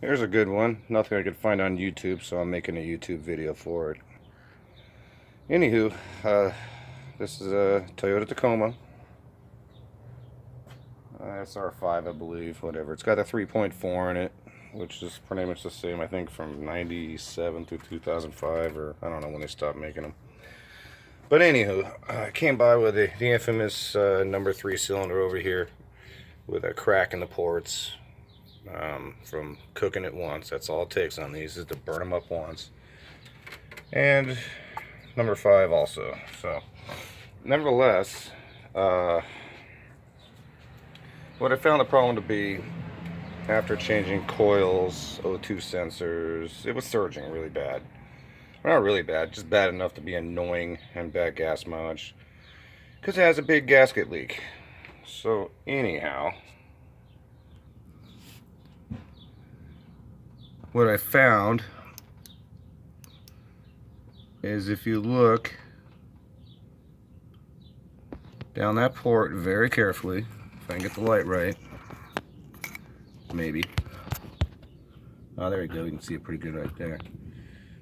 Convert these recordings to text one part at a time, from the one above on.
Here's a good one. Nothing I could find on YouTube, so I'm making a YouTube video for it. Anywho, this is a Toyota Tacoma. SR5, I believe, whatever. It's got a 3.4 in it, which is pretty much the same, I think, from 97 to 2005, or I don't know when they stopped making them. But anywho, I came by with the infamous number 3 cylinder over here with a crack in the ports. From cooking it once. That's all it takes on these, is to burn them up once. And number 5 also. So nevertheless, what I found the problem to be, after changing coils, O2 sensors, it was surging really bad. Well, not really bad, just bad enough to be annoying and bad gas mileage, because it has a big gasket leak. So anyhow, what I found is, if you look down that port very carefully, if I can get the light right, maybe. Oh, there you go, you can see it pretty good right there.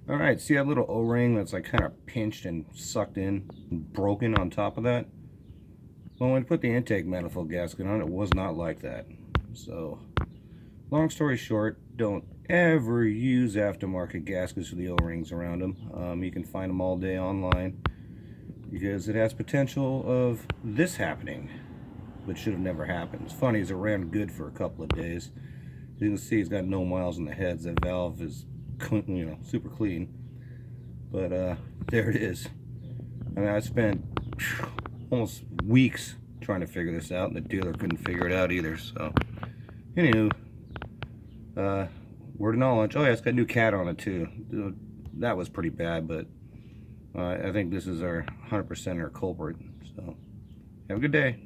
Alright, see that little O-ring that's like kind of pinched and sucked in and broken on top of that? Well, when I put the intake manifold gasket on, it was not like that. So, long story short, don't ever use aftermarket gaskets with the O-rings around them. You can find them all day online, because it has potential of this happening, which should have never happened. It's funny, it ran good for a couple of days. As you can see, it's got no miles in the heads. That valve is, you know, super clean. But there it is. I mean, I spent almost weeks trying to figure this out, and the dealer couldn't figure it out either. So, anywho, word of knowledge. Oh yeah, it's got a new cat on it too. That was pretty bad, but I think this is our 100% our culprit. So, have a good day.